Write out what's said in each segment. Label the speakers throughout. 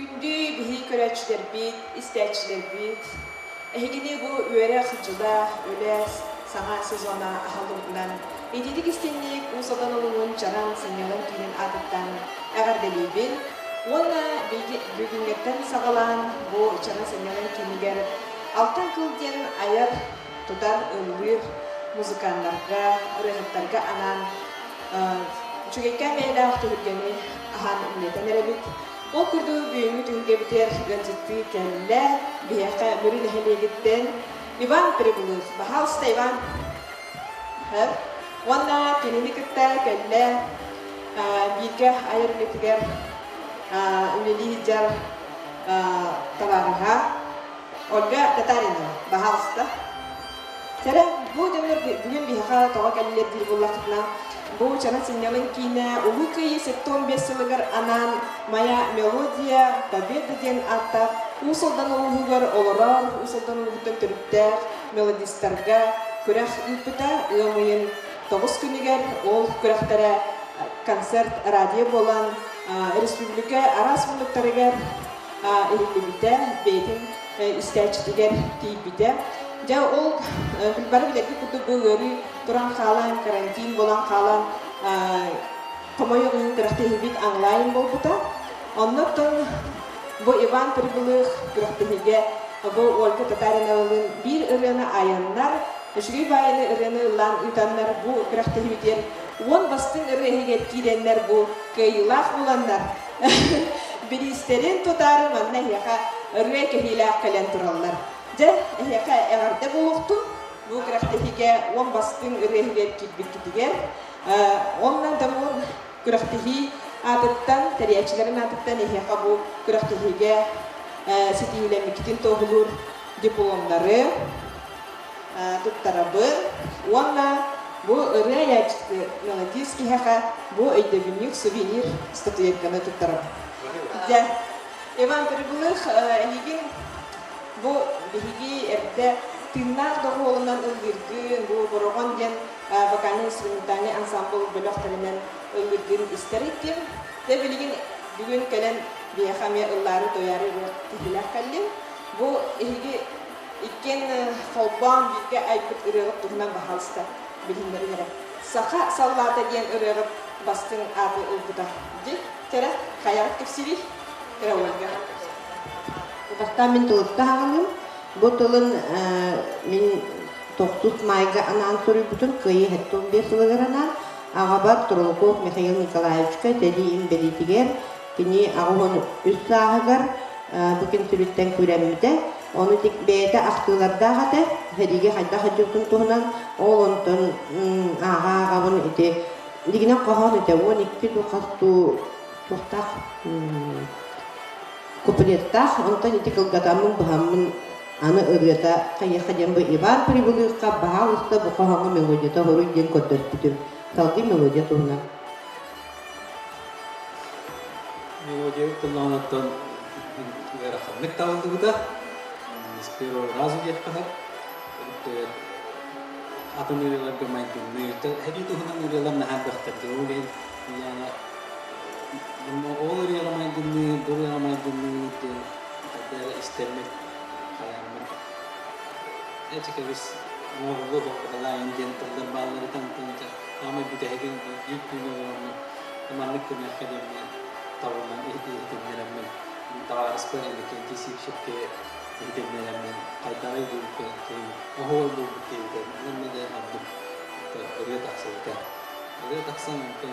Speaker 1: Күндү биһи көрәчилер бит, истәчилер бит. Эхигини бу үөрэ хыжыда, өле саңа сезона ахалдыгынан. Эдидик истенник усадан олуңун жаран сынялан кийин атыттан әгәрделибин. Онна бүгүнгеттен сагалан бу чана сынялан кийинигер алтын кылден аяр тудар ыллыр музыканларга, рыхаттарга анан чугекка мейлах түгүргени ахан үлетенеребит. Ол күрдүү бүйүнгү түгүрге битер гынжытты кәллә бияка бүрүн хелегиттен Иван Прибулов. Пожалуйста, Иван. Онна пенемикетта кәллә бирге айырлытыгер үлели жар товарга Ольга Татарина. Пожалуйста. Тәрә бу дәмләр бүген бияка тога кәлләр дир буллакытна. Бу чана синнялын кийне улы кыйы 15 сылыгар анан моя мелодия победа ден аттап усалдан улугар олорар усалдан улугтан төрүттер мелодистерга күрәх үпүтә ылмыйын 9 күнүгер ол күрәхтәре концерт радио болан республика араспунуктарыгар элилибите бейтин истәчтигер тийбите. Ja ол билбары билеки куту бөгөрү туран халан карантин болан халан комойогын кырактыгыбит онлайн болбута. Оннотон бу Иван Прибулых кырактыгыге бу Ольга Татариновалын бир ырыны аяннар, үшүгү байыны ырыны ылан үтаннар бу кырактыгыбитер. Он бастын ырыгыгер киреннер бу кыйлах буланнар. Биристерин тутары манна яка ырыгы кehilak кален тураллар. Жа, эхека эгәрдә булыкту. Бу графтихиге 10 бастын үрәһгә китбикитигә. Оннан да бу графтихи адыттан, тәрәчләрен адыттан эхека бу графтихиге ситилемиктин тогылур дипломнары туттарабы. Онна бу үрәячты мелодийский эхека бу әйдәгенник сувенир статуэтканы туттарабы. Жа, Иван Прибулых эхиген бу биһиги эрдэ тыннар доголунан ылгыргын бу борогон ден вокальный инструментальный ансамбль бөлөктөрүнөн ылгыргын истерикким де билигин бүгүн келен биахаме ыллары тояры тихилах калли бу иһиги иккен фолбан бирге айбыт ырыгып тугунан бахалста билимдеринере саха саллата диен ырыгып бастын аты ылгыта ди тера каярык кепсири тера ольга.
Speaker 2: Департамент улуттагылым ботолун мен 9 майга анан сору бүтүн кыйы 15 сылыгарана агабар Тролков Михаил Николаевичка тедиим белитигер кини агон үссаагар бүкүн сүрүттен күрәммите оны тик бейте актылардагата хедиге хайда хаҗутун туһунан олонтон ага агабын ите дигине кахан ите 12 дукасту тохтак Куплеттах, онтан итикл гадамын бахамын аны ырыта кайяхаден бу Иван Прибулыхка бахалыста бу кахаңы мелодията хору ден көтөр бүтүн. Талды мелодия туна.
Speaker 3: Мелодия туланаттан вераханнык табылды буда. Спиро разу деп канат. Атын үрелер гамайты мүйті. Хеди тухынан үрелер нахан бахтарды. Яна Ол реаламайдыны, бұл реаламайдыны тәдәрі істермек қаямын. Әчіке біз оғылы боқығыла инден тұрдар балылары танытынca амай бүдәйген ек күні оғылы аманлық күні әқедеммен табылған ехетемнеріммен тағарыспы әлекен тесіп шепке ехетемнеріммен қайтағы бұл кейін оғылы бұл кейден әнімді ардым үрге тақсылыка. Ada taksan mungkin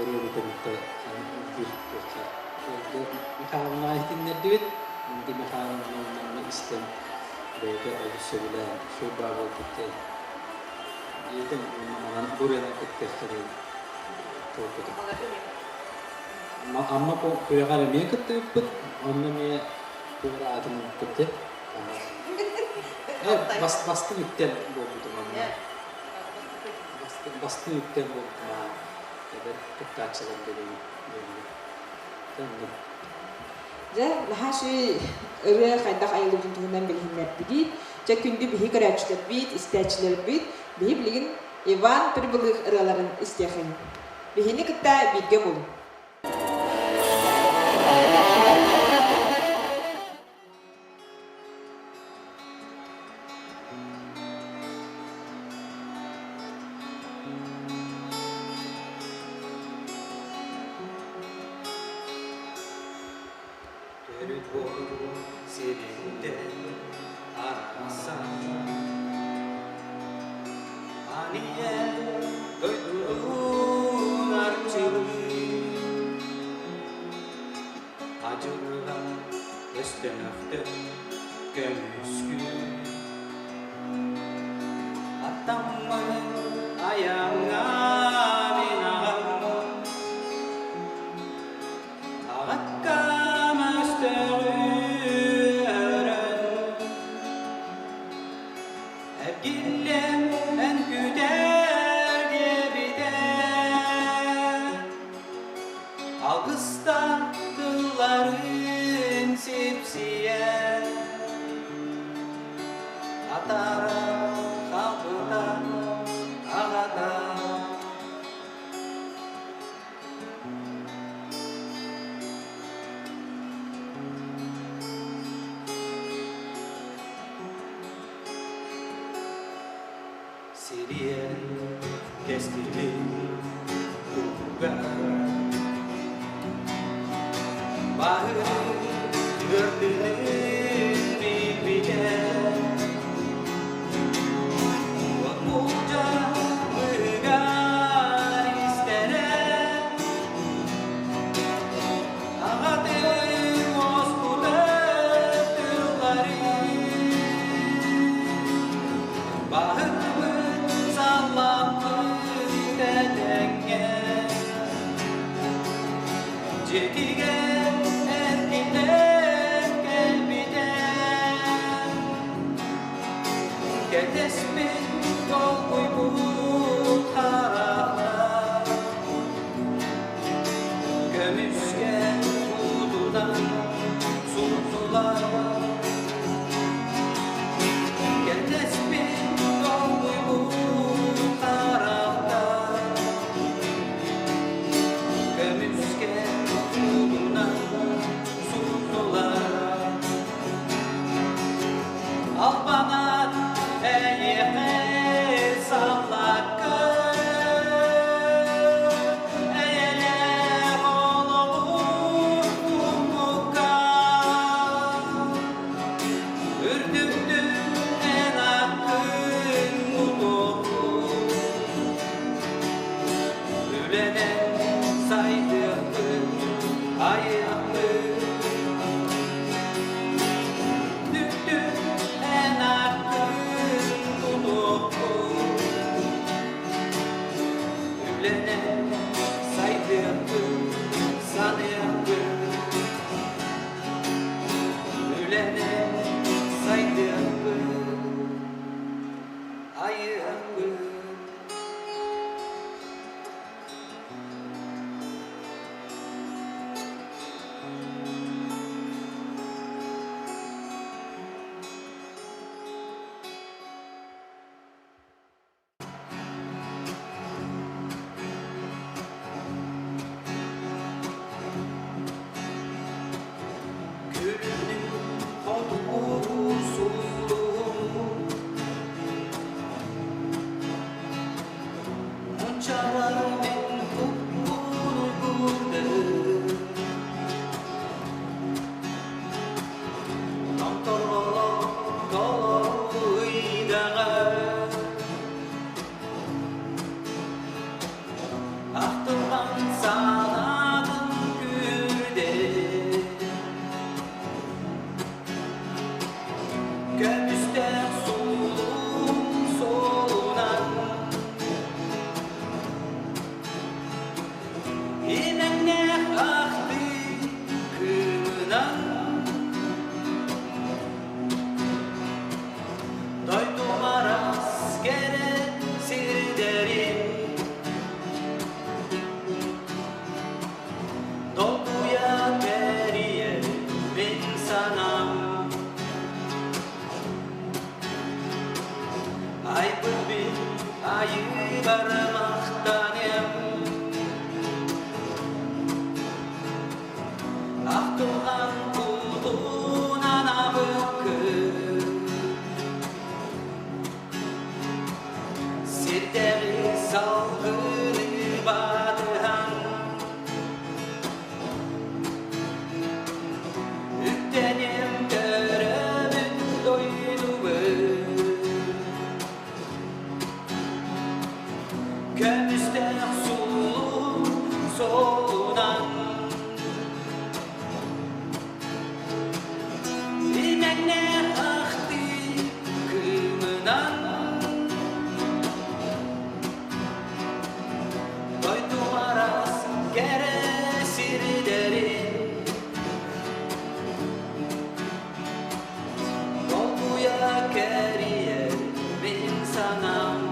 Speaker 3: baru betul-betul hadir kerja. Kalau nak ini duit, mungkin kalau nak Islam, mereka ada sebulan, sebuah kita. Itu mana buruan kita kerja. Tuh kita. Amma pun kalau mereka terput, amma mereka pura ada kerja. Pasti itu betul mana. Pasti itu bukan ada kekacauan dari ini.
Speaker 1: Jadi lahasi ırığa kaydak ayıldığın tuğundan bilhinler bidit. Jadi kündü bihi karaçlar bid, isteçler bid. Bihi bilgin Ivan Pribulых ırıların isteyen. Bihini kita bidge bulu.
Speaker 3: Ömüt olur seninle ararsan Aniye doyduğun arçılığı Acılığa göstermekte gömüskü Atamın ayağına binağım Ağakkam üstörün Ergillem en güder gebide Ağızda dılların sipsiye Atara kapıda ağada Siriye kestili kuga Bahırı gördüğün birbirine Vakmuca mırgar istere Ağadır oskuda tırları Bahırımı sallamı dedenge Çekige erkekler kalbiden Ketesmin dolguy bu tarafta Gömüşken ududan sultular Ketesmin dolguy bu tarafta Gömüşken ududan sultular Al bana ey sallakı Eyle olur umuka Ürdümdü en akın umudu Ülenen saydığı ayaklı Düktü en akın umudu Ülenen saydığı sanıyağı Ülenen saydığı ayağı Gülünün koduğu suluğum Munçalar ben kupkulu gülüm Namtorvala kalaydağı Ahtırman sanadım gülde Gömüste solum solunan İnenne aktı kınan Doydum aras gere sirderim Dolguya teriye ben sanam Ay bülbül ayı baramaktanem Ah tuhan buldun ana bıkkı Sirteri salgını badıhan
Speaker 4: Gömüste sulu solunan İnekler aktı kımınan Doydum aras geresirleri Dolguya keriyer insanam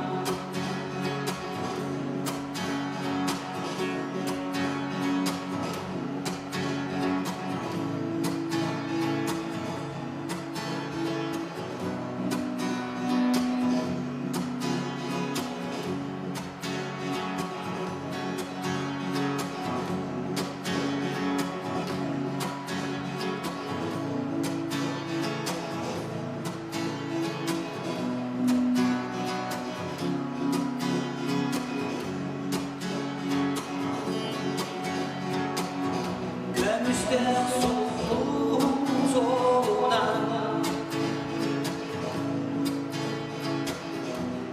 Speaker 4: Gömüste sulu solunan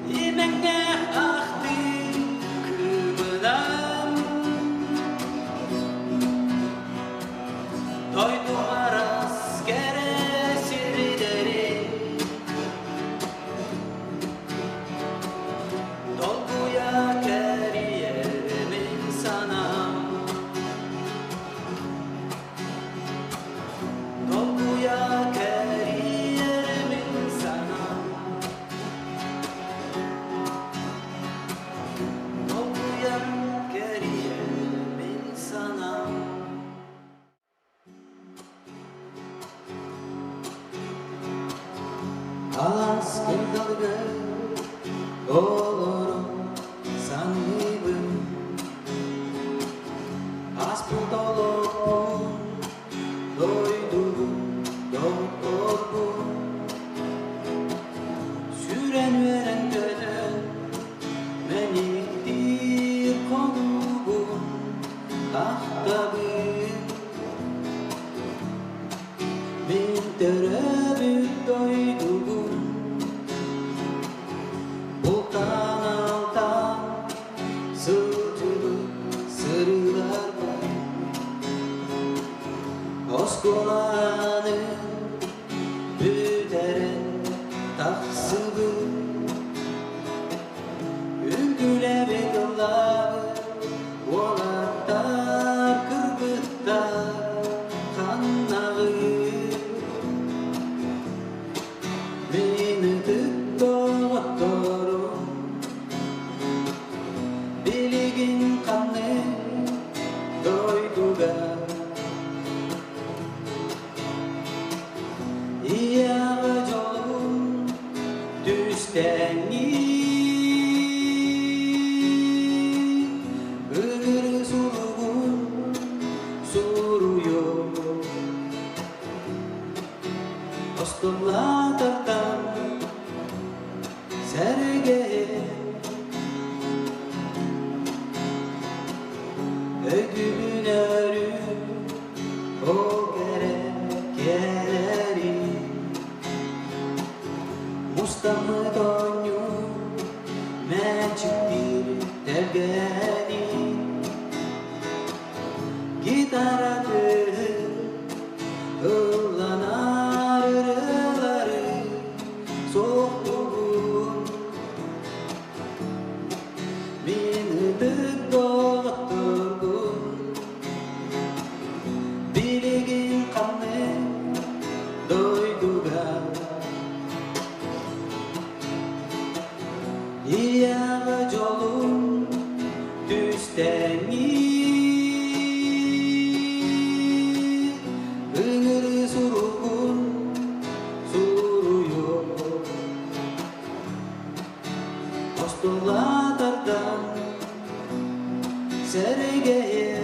Speaker 4: İnekler aktı kımınan Doydum aras geresirleri Dolguya keriyerim insanam Dolguya keriyerim insanam Dolguya keriyerim insanam Alas kırdalı olurum sanırım Aspıl dolu doydum doktorum Süren veren gözüm meniktir konum Ahtabım bin tereddüt doydum Bultan altan sırtılı sırlar var Oskolanı büderen taksıbı Ülgüle ve yolları Olattar kırbıttar kannağı Beni doktorum Biligin kanı doyduga İyağı yolun düşteni Iğır suluğun soruyor Ostolalardan sergeye Ödümün örü o gerekleri Mustamı donyu meçiktir dergeni Gitaradı ıllanar ırıları Soğukluğun beni doktorgun Biligin kanı doyduga İyağı yolun düşteni Iğır suruğun soruyor Postulalardan sergeye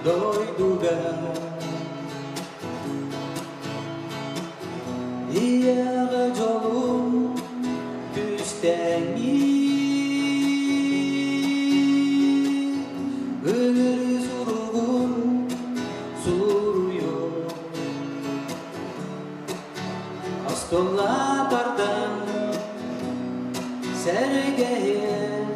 Speaker 4: doyduga iyaga jolum üstengi ömür surugun suruyor astollardan sergeye